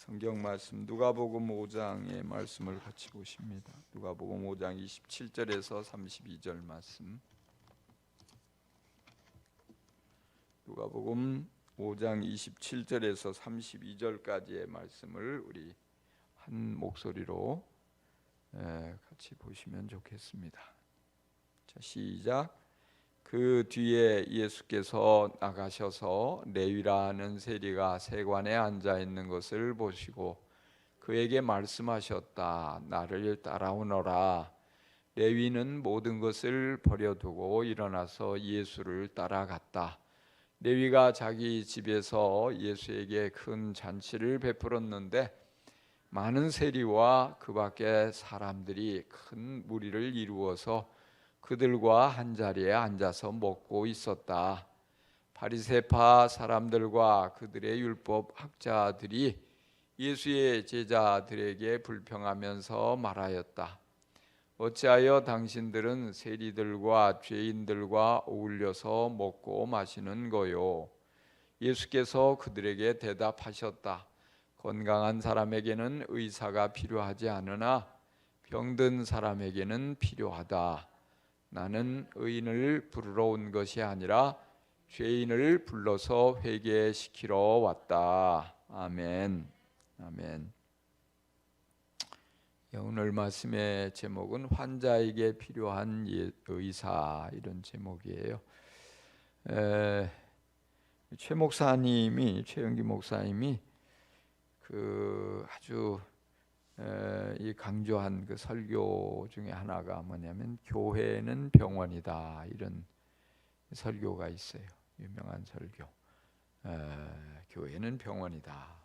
성경 말씀 누가복음 5장의 말씀을 같이 보십니다. 누가복음 5장 27절에서 32절 말씀. 누가복음 5장 27절에서 32절까지의 말씀을 우리 한 목소리로 같이 보시면 좋겠습니다. 자, 시작. 그 뒤에 예수께서 나가셔서 레위라는 세리가 세관에 앉아 있는 것을 보시고 그에게 말씀하셨다. 나를 따라오너라. 레위는 모든 것을 버려두고 일어나서 예수를 따라갔다. 레위가 자기 집에서 예수에게 큰 잔치를 베풀었는데 많은 세리와 그 밖에 사람들이 큰 무리를 이루어서 그들과 한자리에 앉아서 먹고 있었다. 바리새파 사람들과 그들의 율법 학자들이 예수의 제자들에게 불평하면서 말하였다. 어찌하여 당신들은 세리들과 죄인들과 어울려서 먹고 마시는 거요? 예수께서 그들에게 대답하셨다. 건강한 사람에게는 의사가 필요하지 않으나 병든 사람에게는 필요하다. 나는 의인을 부르러 온 것이 아니라 죄인을 불러서 회개시키러 왔다. 아멘. 아멘. 오늘 말씀의 제목은 환자에게 필요한 의사, 이런 제목이에요. 최영기 목사님이 그 아주 이 강조한 그 설교 중에 하나가 뭐냐면 교회는 병원이다, 이런 설교가 있어요. 유명한 설교. 교회는 병원이다.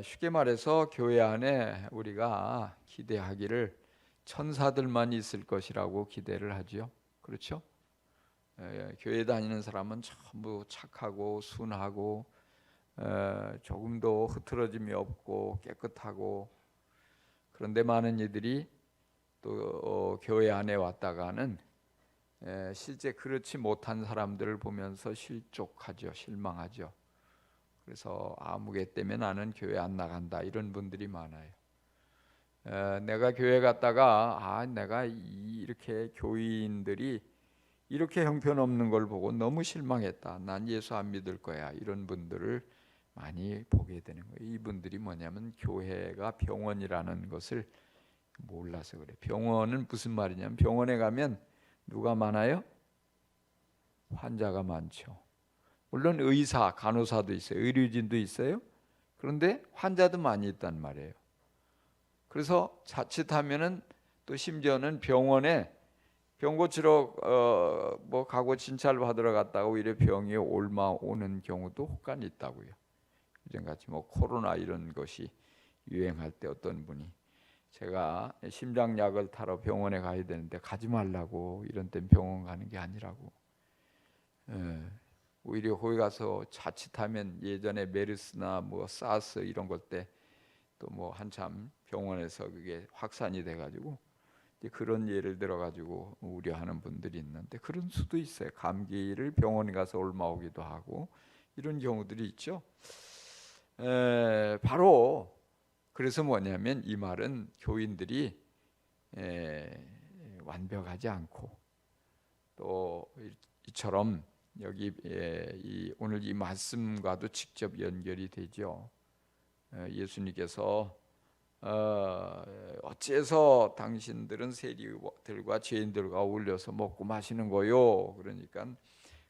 쉽게 말해서 교회 안에 우리가 기대하기를 천사들만 있을 것이라고 기대를 하죠. 그렇죠? 교회 다니는 사람은 전부 착하고 순하고 조금도 흐트러짐이 없고 깨끗하고, 그런데 많은 이들이 또 교회 안에 왔다가는 실제 그렇지 못한 사람들을 보면서 실족하죠. 실망하죠. 그래서 아무개 때문에 나는 교회 안 나간다, 이런 분들이 많아요. 내가 교회 갔다가 내가 이렇게 교인들이 이렇게 형편없는 걸 보고 너무 실망했다. 난 예수 안 믿을 거야. 이런 분들을 많이 보게 되는 거예요. 이분들이 뭐냐면 교회가 병원이라는 것을 몰라서 그래. 병원은 무슨 말이냐면 병원에 가면 누가 많아요? 환자가 많죠. 물론 의사, 간호사도 있어요. 의료진도 있어요. 그런데 환자도 많이 있단 말이에요. 그래서 자칫하면은 또 심지어는 병원에 병 고치러 가고 진찰 받으러 갔다가 오히려 병이 옮아오는 경우도 혹간 있다고요. 이전같이 코로나 이런 것이 유행할 때 어떤 분이 제가 심장약을 타러 병원에 가야 되는데 가지 말라고, 이런 땐 병원 가는 게 아니라고. 오히려 거기 가서 자칫하면 예전에 메르스나 사스 이런 것 때 또 한참 병원에서 그게 확산이 돼가지고 그런 예를 들어가지고 우려하는 분들이 있는데, 그런 수도 있어요. 감기를 병원에 가서 옮아오기도 하고 이런 경우들이 있죠. 바로 그래서 뭐냐면 이 말은 교인들이 완벽하지 않고 또 이처럼 여기 오늘 이 말씀과도 직접 연결이 되죠. 예수님께서 어째서 당신들은 세리들과 죄인들과 어울려서 먹고 마시는 거요? 그러니까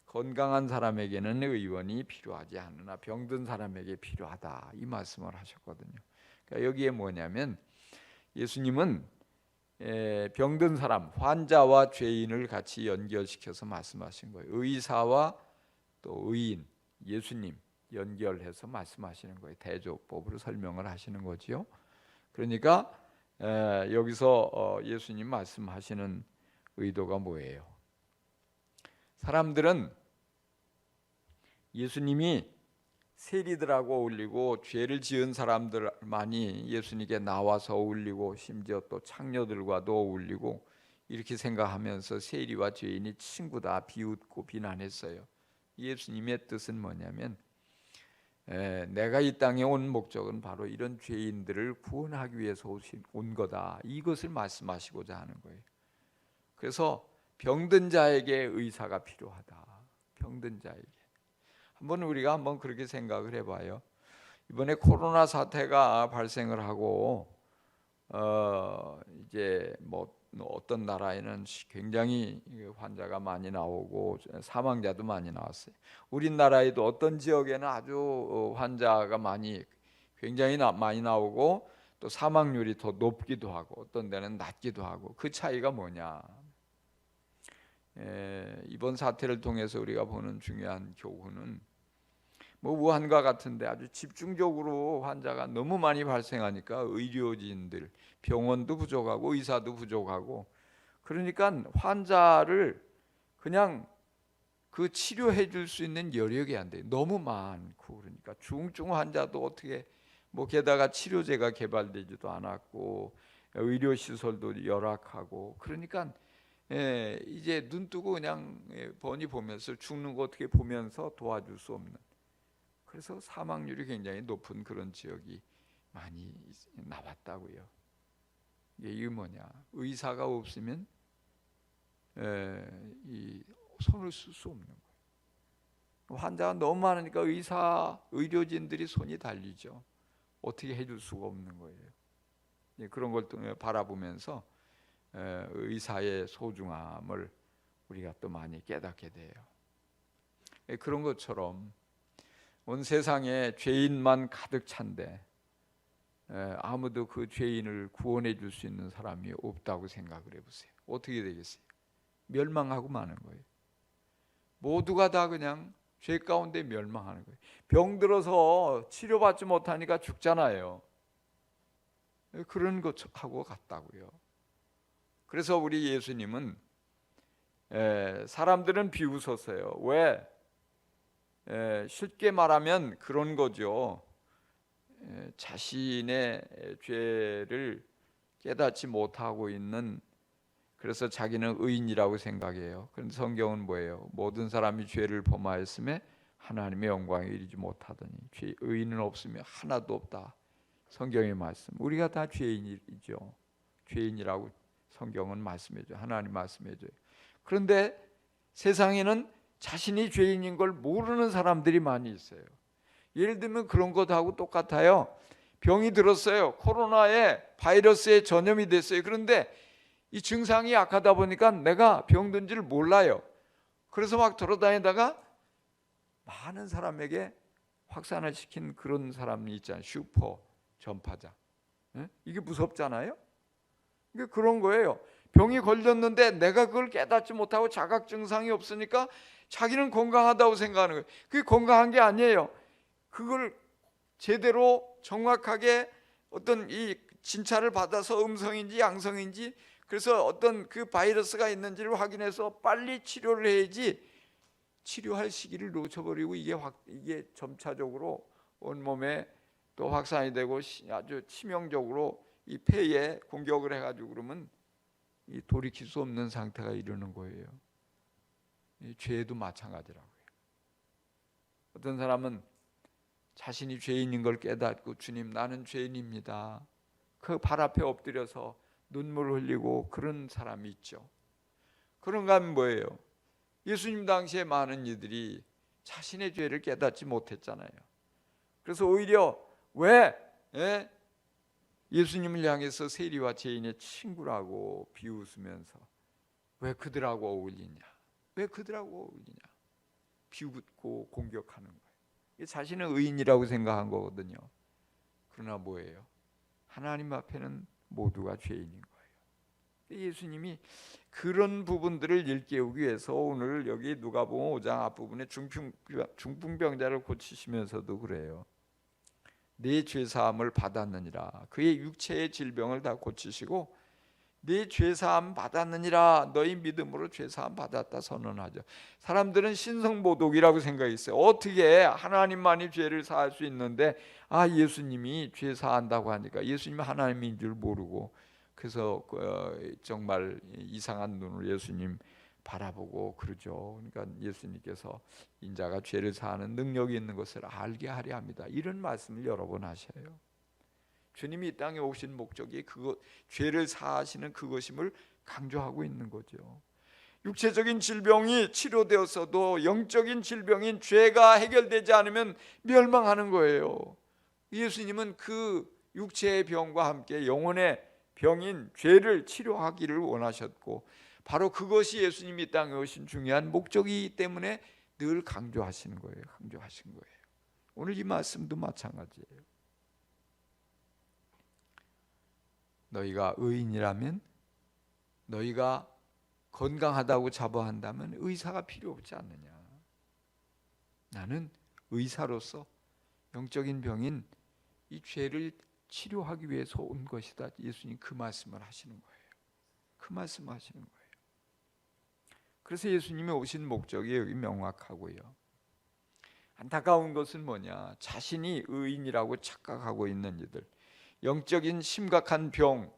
건강한 사람에게는 의원이 필요하지 않으나 병든 사람에게 필요하다, 이 말씀을 하셨거든요. 그러니까 여기에 뭐냐면 예수님은 병든 사람, 환자와 죄인을 같이 연결시켜서 말씀하신 거예요. 의사와 또 의인, 예수님 연결해서 말씀하시는 거예요. 대조법으로 설명을 하시는 거지요. 그러니까 여기서 예수님 말씀하시는 의도가 뭐예요? 사람들은 예수님이 세리들하고 어울리고 죄를 지은 사람들만이 예수님께 나와서 어울리고 심지어 또 창녀들과도 어울리고 이렇게 생각하면서 세리와 죄인이 친구다 비웃고 비난했어요. 예수님의 뜻은 뭐냐면 내가 이 땅에 온 목적은 바로 이런 죄인들을 구원하기 위해서 온 거다. 이것을 말씀하시고자 하는 거예요. 그래서 병든 자에게 의사가 필요하다. 병든 자에게. 우리가 한번 그렇게 생각을 해봐요. 이번에 코로나 사태가 발생을 하고 이제 뭐 어떤 나라에는 굉장히 환자가 많이 나오고 사망자도 많이 나왔어요. 우리나라에도 어떤 지역에는 아주 환자가 굉장히 많이 나오고 또 사망률이 더 높기도 하고 어떤 데는 낮기도 하고, 그 차이가 뭐냐? 이번 사태를 통해서 우리가 보는 중요한 교훈은 우한과 같은데 아주 집중적으로 환자가 너무 많이 발생하니까 의료진들, 병원도 부족하고 의사도 부족하고, 그러니까 환자를 그냥 그 치료해 줄 수 있는 여력이 안 돼요. 너무 많고. 그러니까 중증 환자도 어떻게 게다가 치료제가 개발되지도 않았고 의료 시설도 열악하고, 그러니까 이제 눈 뜨고 그냥 번이 보면서 죽는 거 어떻게 보면서 도와줄 수 없는, 그래서 사망률이 굉장히 높은 그런 지역이 많이 나왔다고요. 이게 뭐냐? 의사가 없으면 이 손을 쓸 수 없는 거예요. 환자가 너무 많으니까 의료진들이 손이 달리죠. 어떻게 해줄 수가 없는 거예요. 그런 걸 바라보면서 의사의 소중함을 우리가 또 많이 깨닫게 돼요. 그런 것처럼 온 세상에 죄인만 가득 찬데 아무도 그 죄인을 구원해 줄 수 있는 사람이 없다고 생각을 해보세요. 어떻게 되겠어요? 멸망하고 마는 거예요. 모두가 다 그냥 죄 가운데 멸망하는 거예요. 병들어서 치료받지 못하니까 죽잖아요. 그런 것하고 같다고요. 그래서 우리 예수님은 사람들은 비웃었어요. 왜? 쉽게 말하면 그런 거죠. 자신의 죄를 깨닫지 못하고 있는, 그래서 자기는 의인이라고 생각해요. 그런데 성경은 뭐예요? 모든 사람이 죄를 범하였음에 하나님의 영광에 이르지 못하더니 의인은 없으며 하나도 없다. 성경의 말씀. 우리가 다 죄인이죠. 죄인이라고 성경은 말씀해줘요. 하나님 말씀해줘요. 그런데 세상에는 자신이 죄인인 걸 모르는 사람들이 많이 있어요. 예를 들면 그런 것하고 똑같아요. 병이 들었어요. 코로나에 바이러스에 전염이 됐어요. 그런데 이 증상이 약하다 보니까 내가 병든지를 몰라요. 그래서 막 돌아다니다가 많은 사람에게 확산을 시킨 그런 사람이 있잖아요. 슈퍼 전파자. 이게 무섭잖아요. 이게 그런 거예요. 병이 걸렸는데 내가 그걸 깨닫지 못하고 자각 증상이 없으니까 자기는 건강하다고 생각하는 거예요. 그게 건강한 게 아니에요. 그걸 제대로 정확하게 어떤 이 진찰을 받아서 음성인지 양성인지, 그래서 어떤 그 바이러스가 있는지를 확인해서 빨리 치료를 해야지, 치료할 시기를 놓쳐버리고 이게 점차적으로 온몸에 또 확산이 되고 아주 치명적으로 이 폐에 공격을 해가지고 그러면 이 돌이킬 수 없는 상태가 이르는 거예요. 이 죄도 마찬가지라고요. 어떤 사람은 자신이 죄인인 걸 깨닫고 주님 나는 죄인입니다. 그 발 앞에 엎드려서 눈물 흘리고 그런 사람이 있죠. 그런가 하면 뭐예요? 예수님 당시에 많은 이들이 자신의 죄를 깨닫지 못했잖아요. 그래서 오히려 왜 예수님을 향해서 세리와 죄인의 친구라고 비웃으면서 왜 그들하고 어울리냐? 왜 그들하고 어울리냐? 비웃고 공격하는 거예요. 자신은 의인이라고 생각한 거거든요. 그러나 뭐예요? 하나님 앞에는 모두가 죄인인 거예요. 예수님이 그런 부분들을 일깨우기 위해서 오늘 여기 누가복음 5장 앞부분에 중풍병자를 고치시면서도 그래요. 내 죄사함을 받았느니라. 그의 육체의 질병을 다 고치시고 네 죄사함 받았느니라. 너희 믿음으로 죄사함 받았다 선언하죠. 사람들은 신성모독이라고 생각했어요. 어떻게 하나님만이 죄를 사할 수 있는데 예수님이 죄 사한다고 하니까 예수님이 하나님인 줄 모르고, 그래서 정말 이상한 눈으로 예수님 바라보고 그러죠. 그러니까 예수님께서 인자가 죄를 사하는 능력이 있는 것을 알게 하려 합니다. 이런 말씀을 여러 번 하셔요. 주님이 이 땅에 오신 목적이 죄를 사하시는 그것임을 강조하고 있는 거죠. 육체적인 질병이 치료되었어도 영적인 질병인 죄가 해결되지 않으면 멸망하는 거예요. 예수님은 그 육체의 병과 함께 영혼의 병인 죄를 치료하기를 원하셨고, 바로 그것이 예수님이 이 땅에 오신 중요한 목적이기 때문에 늘 강조하시는 거예요. 강조하신 거예요. 오늘 이 말씀도 마찬가지예요. 너희가 의인이라면, 너희가 건강하다고 자부한다면 의사가 필요 없지 않느냐. 나는 의사로서 영적인 병인 이 죄를 치료하기 위해서 온 것이다. 예수님 그 말씀을 하시는 거예요. 그 말씀을 하시는 거예요. 그래서 예수님이 오신 목적이 여기 명확하고요. 안타까운 것은 뭐냐? 자신이 의인이라고 착각하고 있는 이들, 영적인 심각한 병,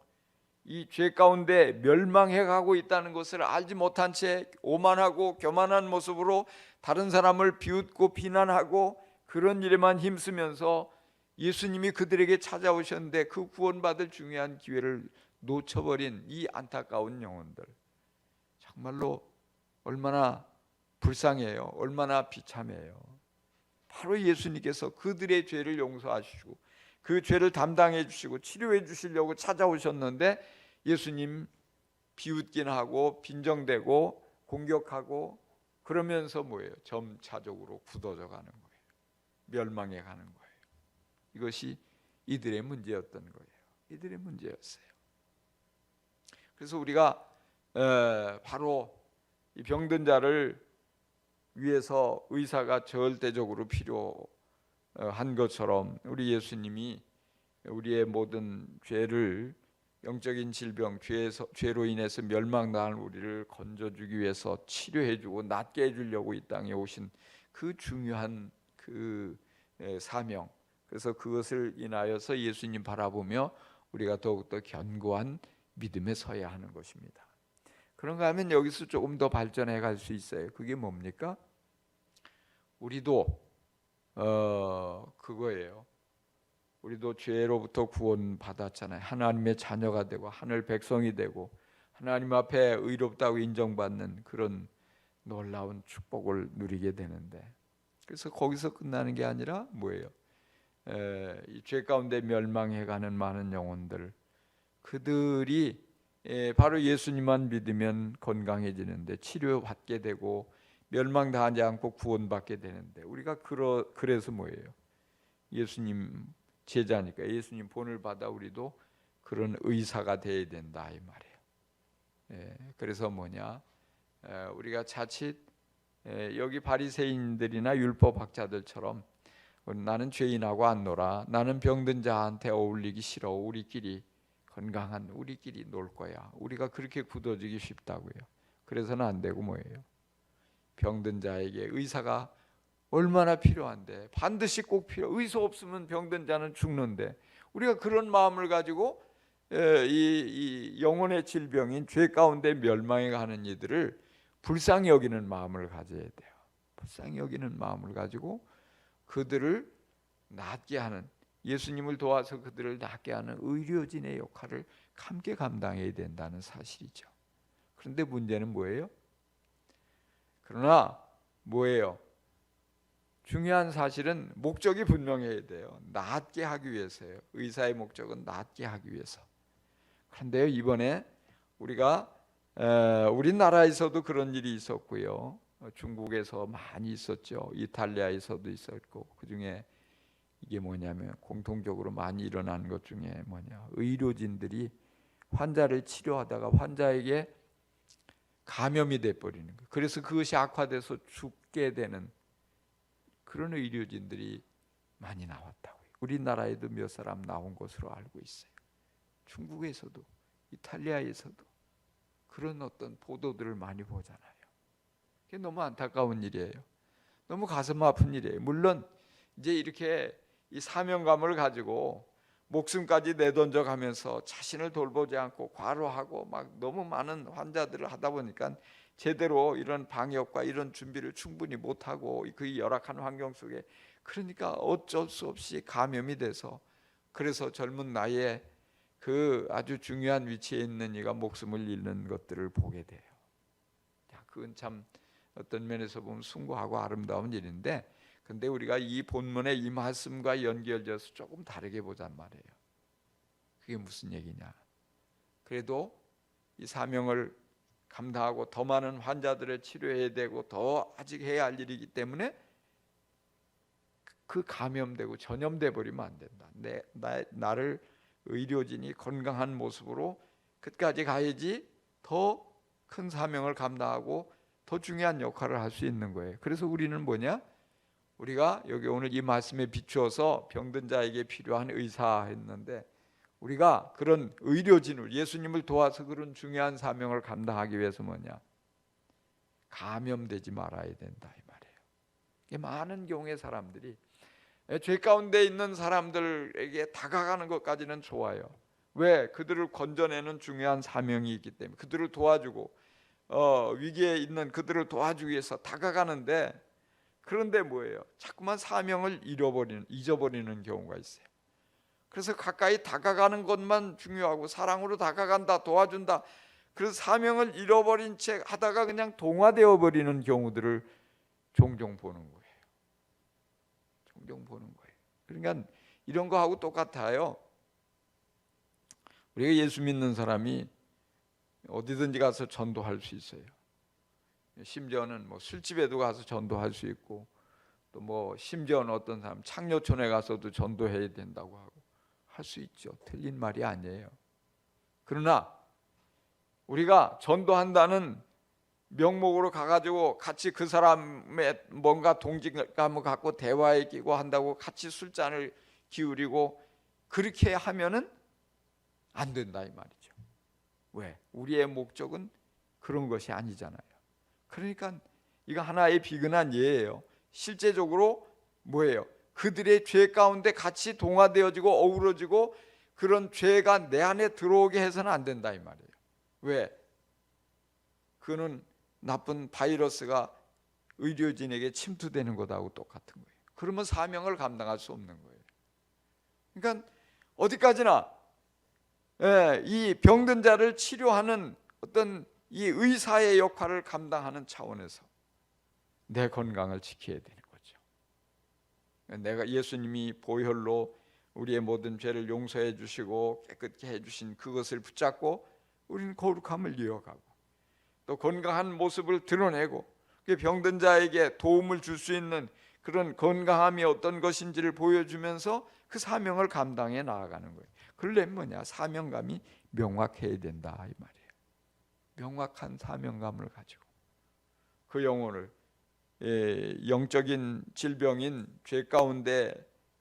이 죄 가운데 멸망해 가고 있다는 것을 알지 못한 채 오만하고 교만한 모습으로 다른 사람을 비웃고 비난하고 그런 일에만 힘쓰면서 예수님이 그들에게 찾아오셨는데 그 구원받을 중요한 기회를 놓쳐버린 이 안타까운 영혼들, 정말로 얼마나 불쌍해요. 얼마나 비참해요. 바로 예수님께서 그들의 죄를 용서하시고 그 죄를 담당해 주시고 치료해 주시려고 찾아오셨는데, 예수님 비웃긴 하고 빈정대고 공격하고 그러면서 뭐예요? 점차적으로 굳어져 가는 거예요. 멸망해 가는 거예요. 이것이 이들의 문제였던 거예요. 이들의 문제였어요. 그래서 우리가 바로 이 병든 자를 위해서 의사가 절대적으로 필요한 것처럼 우리 예수님이 우리의 모든 죄를, 영적인 질병, 죄로 인해서 멸망당할 우리를 건져주기 위해서 치료해주고 낫게 해주려고 이 땅에 오신 그 중요한 그 사명, 그래서 그것을 인하여서 예수님 바라보며 우리가 더욱더 견고한 믿음에 서야 하는 것입니다. 그런가 하면 여기서 조금 더 발전해 갈 수 있어요. 그게 뭡니까? 우리도 그거예요. 우리도 죄로부터 구원받았잖아요. 하나님의 자녀가 되고 하늘 백성이 되고 하나님 앞에 의롭다고 인정받는 그런 놀라운 축복을 누리게 되는데, 그래서 거기서 끝나는 게 아니라 뭐예요? 이 죄 가운데 멸망해가는 많은 영혼들, 그들이 바로 예수님만 믿으면 건강해지는데 치료받게 되고 멸망당하지 않고 구원받게 되는데, 우리가 그래서 뭐예요? 예수님 제자니까 예수님 본을 받아 우리도 그런 의사가 돼야 된다 이 말이에요. 그래서 뭐냐? 우리가 자칫 여기 바리새인들이나 율법학자들처럼 나는 죄인하고 안 놀아, 나는 병든 자한테 어울리기 싫어, 우리끼리 건강한 우리끼리 놀 거야, 우리가 그렇게 굳어지기 쉽다고요. 그래서는 안 되고 뭐예요? 병든 자에게 의사가 얼마나 필요한데, 반드시 꼭 의사 없으면 병든 자는 죽는데, 우리가 그런 마음을 가지고 이 영혼의 질병인 죄 가운데 멸망해 가는 이들을 불쌍히 여기는 마음을 가져야 돼요. 불쌍히 여기는 마음을 가지고 그들을 낫게 하는, 예수님을 도와서 그들을 낫게 하는 의료진의 역할을 함께 감당해야 된다는 사실이죠. 그런데 문제는 뭐예요? 그러나 뭐예요? 중요한 사실은 목적이 분명해야 돼요. 낫게 하기 위해서예요. 의사의 목적은 낫게 하기 위해서. 그런데요, 이번에 우리가 우리나라에서도 그런 일이 있었고요, 중국에서 많이 있었죠. 이탈리아에서도 있었고, 그 중에 이게 뭐냐면 공통적으로 많이 일어나는 것 중에 뭐냐, 의료진들이 환자를 치료하다가 환자에게 감염이 돼버리는 거예요. 그래서 그것이 악화돼서 죽게 되는 그런 의료진들이 많이 나왔다고요. 우리나라에도 몇 사람 나온 것으로 알고 있어요. 중국에서도 이탈리아에서도 그런 어떤 보도들을 많이 보잖아요. 그게 너무 안타까운 일이에요. 너무 가슴 아픈 일이에요. 물론 이제 이렇게 이 사명감을 가지고 목숨까지 내던져 가면서 자신을 돌보지 않고 과로하고 막 너무 많은 환자들을 하다 보니까 제대로 이런 방역과 이런 준비를 충분히 못하고 그 열악한 환경 속에, 그러니까 어쩔 수 없이 감염이 돼서, 그래서 젊은 나이에 그 아주 중요한 위치에 있는 이가 목숨을 잃는 것들을 보게 돼요. 그건 참 어떤 면에서 보면 숭고하고 아름다운 일인데, 근데 우리가 이 본문의 이 말씀과 연결져서 조금 다르게 보잔 말이에요. 그게 무슨 얘기냐? 그래도 이 사명을 감당하고 더 많은 환자들을 치료해야 되고 더 아직 해야 할 일이기 때문에 그 감염되고 전염돼 버리면 안 된다. 나를 의료진이 건강한 모습으로 끝까지 가야지 더 큰 사명을 감당하고 더 중요한 역할을 할 수 있는 거예요. 그래서 우리는 뭐냐? 우리가 여기 오늘 이 말씀에 비추어서 병든 자에게 필요한 의사 했는데, 우리가 그런 의료진을, 예수님을 도와서 그런 중요한 사명을 감당하기 위해서 뭐냐? 감염되지 말아야 된다 이 말이에요. 많은 경우에 사람들이 죄 가운데 있는 사람들에게 다가가는 것까지는 좋아요. 왜? 그들을 건져내는 중요한 사명이 있기 때문에 그들을 도와주고 위기에 있는 그들을 도와주기 위해서 다가가는데, 그런데 뭐예요? 자꾸만 사명을 잊어버리는 경우가 있어요. 그래서 가까이 다가가는 것만 중요하고 사랑으로 다가간다, 도와준다, 그래서 사명을 잃어버린 채 하다가 그냥 동화되어 버리는 경우들을 종종 보는 거예요. 종종 보는 거예요. 그러니까 이런 거하고 똑같아요. 우리가 예수 믿는 사람이 어디든지 가서 전도할 수 있어요. 심지어는 뭐 술집에도 가서 전도할 수 있고, 또 뭐 심지어는 어떤 사람 창녀촌에 가서도 전도해야 된다고 하고 할 수 있죠. 틀린 말이 아니에요. 그러나 우리가 전도한다는 명목으로 가가지고 같이 그 사람의 뭔가 동질감을 갖고 대화에 끼고 한다고 같이 술잔을 기울이고 그렇게 하면은 안 된다 이 말이죠. 왜? 우리의 목적은 그런 것이 아니잖아요. 그러니까 이거 하나의 비근한 예예요. 실제적으로 뭐예요? 그들의 죄 가운데 같이 동화되어지고 어우러지고 그런 죄가 내 안에 들어오게 해서는 안 된다 이 말이에요. 왜? 그는 나쁜 바이러스가 의료진에게 침투되는 것하고 똑같은 거예요. 그러면 사명을 감당할 수 없는 거예요. 그러니까 어디까지나 이 병든 자를 치료하는 어떤 이 의사의 역할을 감당하는 차원에서 내 건강을 지켜야 되는 거죠. 내가 예수님이 보혈로 우리의 모든 죄를 용서해 주시고 깨끗게 해 주신 그것을 붙잡고 우리는 거룩함을 이어가고 또 건강한 모습을 드러내고 병든 자에게 도움을 줄 수 있는 그런 건강함이 어떤 것인지를 보여주면서 그 사명을 감당해 나아가는 거예요. 그러려면 뭐냐? 사명감이 명확해야 된다 이 말이에요. 명확한 사명감을 가지고 그 영혼을 영적인 질병인 죄 가운데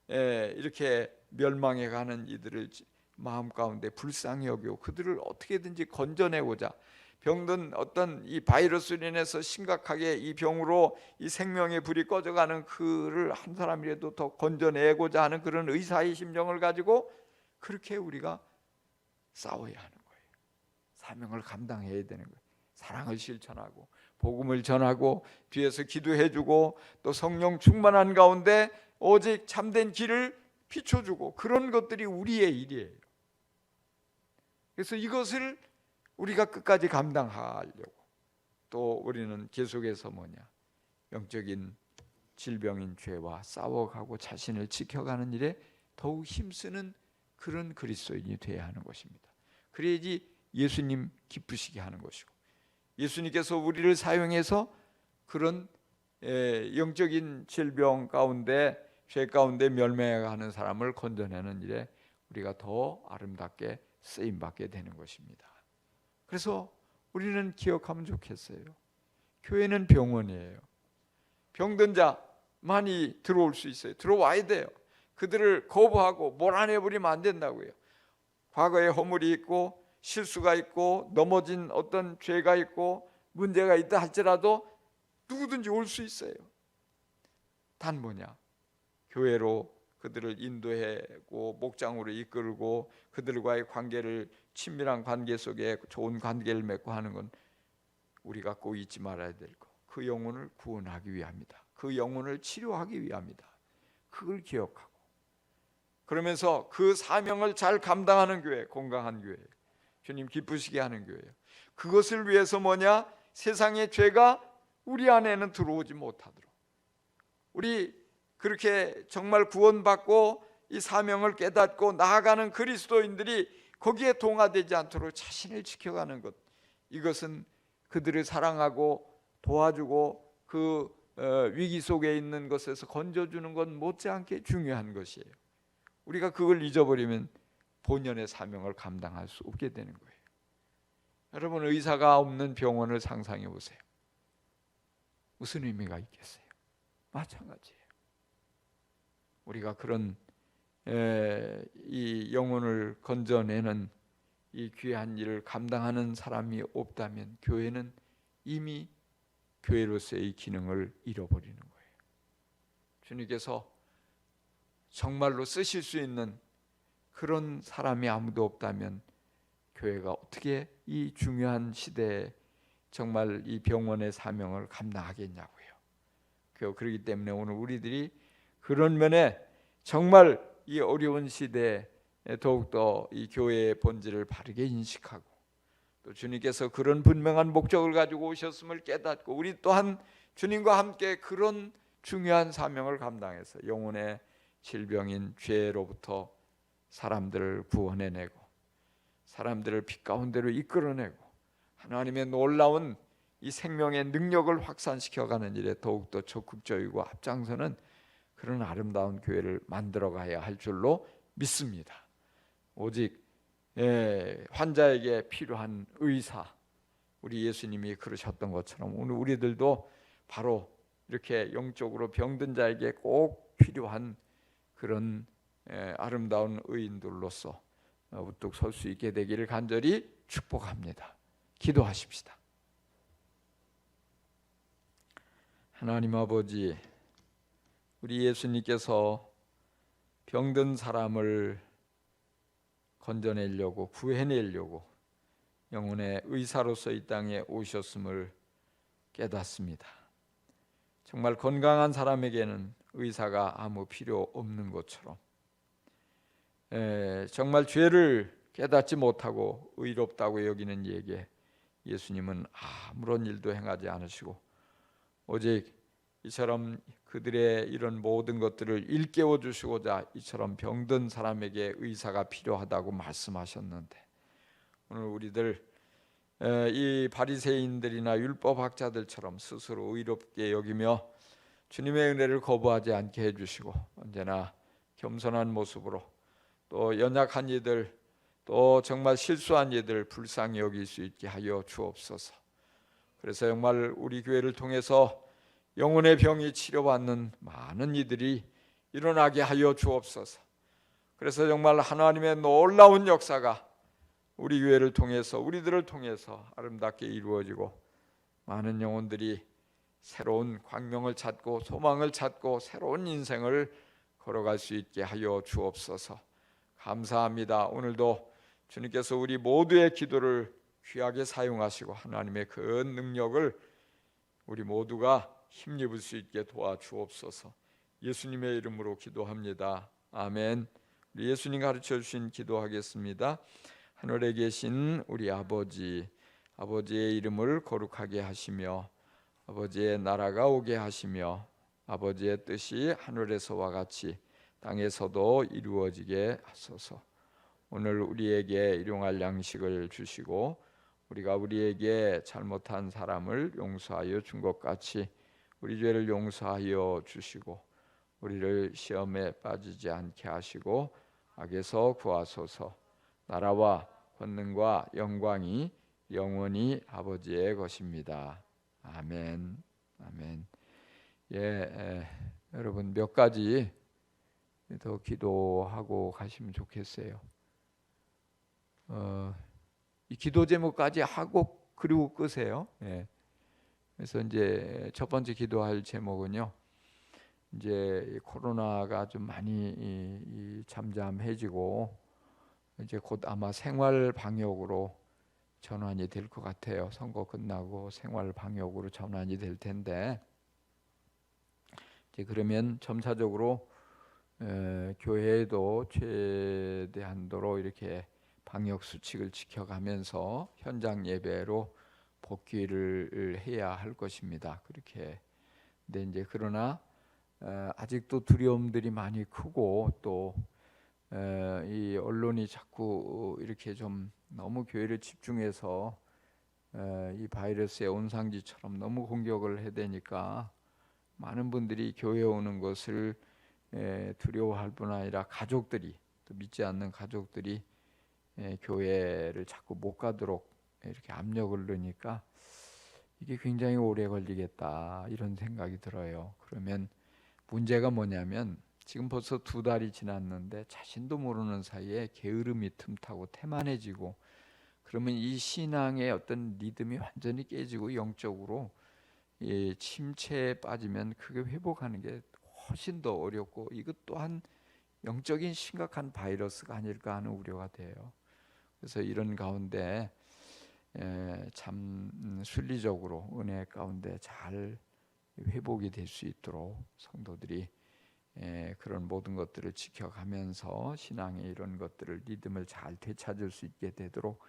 이렇게 멸망해 가는 이들을 마음 가운데 불쌍히 여기고 그들을 어떻게든지 건져내고자, 병든 어떤 이 바이러스로 인해서 심각하게 이 병으로 이 생명의 불이 꺼져가는 그를 한 사람이라도 더 건져내고자 하는 그런 의사의 심정을 가지고 그렇게 우리가 싸워야 하는 거예요. 사명을 감당해야 되는 거예요. 사랑을 실천하고 복음을 전하고 뒤에서 기도해주고 또 성령 충만한 가운데 오직 참된 길을 비춰주고 그런 것들이 우리의 일이에요. 그래서 이것을 우리가 끝까지 감당하려고 또 우리는 계속해서 뭐냐? 영적인 질병인 죄와 싸워가고 자신을 지켜가는 일에 더욱 힘쓰는 그런 그리스도인이 되어야 하는 것입니다. 그래야지 예수님 기쁘시게 하는 것이고 예수님께서 우리를 사용해서 그런 영적인 질병 가운데 죄 가운데 멸망하는 사람을 건져내는 일에 우리가 더 아름답게 쓰임받게 되는 것입니다. 그래서 우리는 기억하면 좋겠어요. 교회는 병원이에요. 병든 자 많이 들어올 수 있어요. 들어와야 돼요. 그들을 거부하고 몰아내버리면 안 된다고요. 과거에 허물이 있고 실수가 있고 넘어진 어떤 죄가 있고 문제가 있다 할지라도 누구든지 올 수 있어요. 단 뭐냐? 교회로 그들을 인도하고 목장으로 이끌고 그들과의 관계를 친밀한 관계 속에 좋은 관계를 맺고 하는 건 우리가 꼭 잊지 말아야 될 것. 그 영혼을 구원하기 위함이다. 그 영혼을 치료하기 위함이다. 그걸 기억하고 그러면서 그 사명을 잘 감당하는 교회, 건강한 교회, 주님 기쁘시게 하는 교회예요. 그것을 위해서 뭐냐? 세상의 죄가 우리 안에는 들어오지 못하도록, 우리 그렇게 정말 구원받고 이 사명을 깨닫고 나아가는 그리스도인들이 거기에 동화되지 않도록 자신을 지켜가는 것, 이것은 그들을 사랑하고 도와주고 그 위기 속에 있는 것에서 건져주는 건 못지않게 중요한 것이에요. 우리가 그걸 잊어버리면 본연의 사명을 감당할 수 없게 되는 거예요. 여러분, 의사가 없는 병원을 상상해 보세요. 무슨 의미가 있겠어요? 마찬가지예요. 우리가 그런 이 영혼을 건져내는 이 귀한 일을 감당하는 사람이 없다면 교회는 이미 교회로서의 기능을 잃어버리는 거예요. 주님께서 정말로 쓰실 수 있는 그런 사람이 아무도 없다면 교회가 어떻게 이 중요한 시대에 정말 이 병원의 사명을 감당하겠냐고요. 그렇기 때문에 오늘 우리들이 그런 면에 정말 이 어려운 시대에 더욱더 이 교회의 본질을 바르게 인식하고 또 주님께서 그런 분명한 목적을 가지고 오셨음을 깨닫고 우리 또한 주님과 함께 그런 중요한 사명을 감당해서 영혼의 질병인 죄로부터 사람들을 구원해내고 사람들을 빛 가운데로 이끌어내고 하나님의 놀라운 이 생명의 능력을 확산시켜가는 일에 더욱더 적극적이고 앞장서는 그런 아름다운 교회를 만들어가야 할 줄로 믿습니다. 오직 환자에게 필요한 의사, 우리 예수님이 그러셨던 것처럼 오늘 우리들도 바로 이렇게 영적으로 병든 자에게 꼭 필요한 그런 아름다운 의인들로서 우뚝 설 수 있게 되기를 간절히 축복합니다. 기도하십시다. 하나님 아버지, 우리 예수님께서 병든 사람을 건져내려고 구해내려고 영혼의 의사로서 이 땅에 오셨음을 깨닫습니다. 정말 건강한 사람에게는 의사가 아무 필요 없는 것처럼 정말 죄를 깨닫지 못하고 의롭다고 여기는 이에게 예수님은 아무런 일도 행하지 않으시고 오직 이처럼 그들의 이런 모든 것들을 일깨워 주시고자 이처럼 병든 사람에게 의사가 필요하다고 말씀하셨는데 오늘 우리들 이 바리새인들이나 율법학자들처럼 스스로 의롭게 여기며 주님의 은혜를 거부하지 않게 해주시고 언제나 겸손한 모습으로 또 연약한 이들 또 정말 실수한 이들 불쌍히 여길 수 있게 하여 주옵소서. 그래서 정말 우리 교회를 통해서 영혼의 병이 치료받는 많은 이들이 일어나게 하여 주옵소서. 그래서 정말 하나님의 놀라운 역사가 우리 교회를 통해서 우리들을 통해서 아름답게 이루어지고 많은 영혼들이 새로운 광명을 찾고 소망을 찾고 새로운 인생을 걸어갈 수 있게 하여 주옵소서. 감사합니다. 오늘도 주님께서 우리 모두의 기도를 귀하게 사용하시고 하나님의 그 능력을 우리 모두가 힘입을 수 있게 도와주옵소서. 예수님의 이름으로 기도합니다. 아멘. 우리 예수님 가르쳐 주신 기도하겠습니다. 하늘에 계신 우리 아버지, 아버지의 이름을 거룩하게 하시며 아버지의 나라가 오게 하시며 아버지의 뜻이 하늘에서와 같이 땅에서도 이루어지게 하소서. 오늘 우리에게 일용할 양식을 주시고 우리가 우리에게 잘못한 사람을 용서하여 준 것 같이 우리 죄를 용서하여 주시고 우리를 시험에 빠지지 않게 하시고 악에서 구하소서. 나라와 권능과 영광이 영원히 아버지의 것입니다. 아멘. 아멘. 여러분 몇 가지 더 기도하고 가시면 좋겠어요. 이 기도 제목까지 하고 그리고 끄세요. 그래서 이제 첫 번째 기도할 제목은요. 이제 이 코로나가 좀 많이 잠잠해지고 이제 곧 아마 생활 방역으로 전환이 될 것 같아요. 선거 끝나고 생활 방역으로 전환이 될 텐데 이제 그러면 점차적으로 교회도 최대한도로 이렇게 방역 수칙을 지켜가면서 현장 예배로 복귀를 해야 할 것입니다. 그렇게. 근데 이제 그러나 아직도 두려움들이 많이 크고 또 이 언론이 자꾸 이렇게 좀 너무 교회를 집중해서 이 바이러스의 온상지처럼 너무 공격을 해대니까 많은 분들이 교회에 오는 것을 두려워할 뿐 아니라 가족들이, 또 믿지 않는 가족들이 교회를 자꾸 못 가도록 이렇게 압력을 넣으니까 이게 굉장히 오래 걸리겠다 이런 생각이 들어요. 그러면 문제가 뭐냐면 지금 벌써 2달이 지났는데 자신도 모르는 사이에 게으름이 틈타고 태만해지고, 그러면 이 신앙의 어떤 리듬이 완전히 깨지고 영적으로 침체에 빠지면 그게 회복하는 게 훨씬 더 어렵고, 이것 또한 영적인 심각한 바이러스가 아닐까 하는 우려가 돼요. 그래서 이런 가운데 참 순리적으로 은혜 가운데 잘 회복이 될 수 있도록 성도들이 그런 모든 것들을 지켜가면서 신앙의 이런 것들을 리듬을 잘 되찾을 수 있게 되도록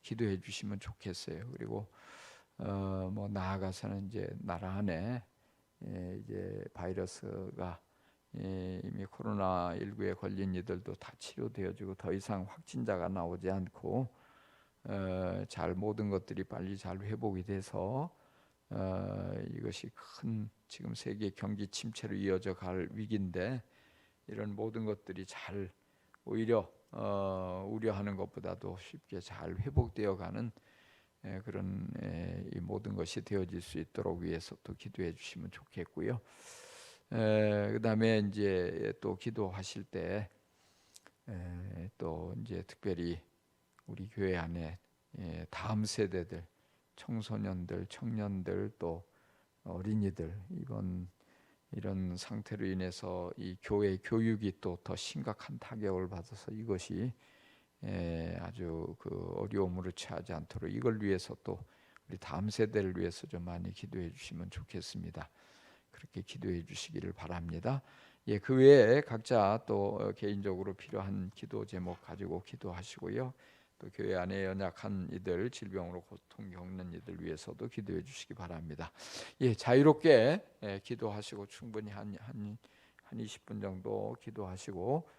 기도해 주시면 좋겠어요. 그리고 뭐 나아가서는 이제 나라 안에 이제 바이러스가 이미 코로나19에 걸린 이들도 다 치료되어지고 더 이상 확진자가 나오지 않고 잘 모든 것들이 빨리 잘 회복이 돼서 이것이 큰 지금 세계 경기 침체로 이어져 갈 위기인데, 이런 모든 것들이 잘 오히려 우려하는 것보다도 쉽게 잘 회복되어 가는 그런 이 모든 것이 되어질 수 있도록 위해서 또 기도해 주시면 좋겠고요. 그다음에 이제 또 기도하실 때 또 이제 특별히 우리 교회 안에 다음 세대들, 청소년들, 청년들, 또 어린이들, 이런 상태로 인해서 이 교회 교육이 또 더 심각한 타격을 받아서 이것이 아주 그 어려움으로 처하지 않도록 이걸 위해서 또 우리 다음 세대를 위해서 좀 많이 기도해 주시면 좋겠습니다. 그렇게 기도해 주시기를 바랍니다. 그 외에 각자 또 개인적으로 필요한 기도 제목 가지고 기도하시고요. 또 교회 안에 연약한 이들, 질병으로 고통 겪는 이들 위해서도 기도해 주시기 바랍니다. 자유롭게 기도하시고 충분히 한 20분 정도 기도하시고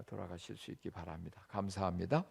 돌아가실 수 있기 바랍니다. 감사합니다.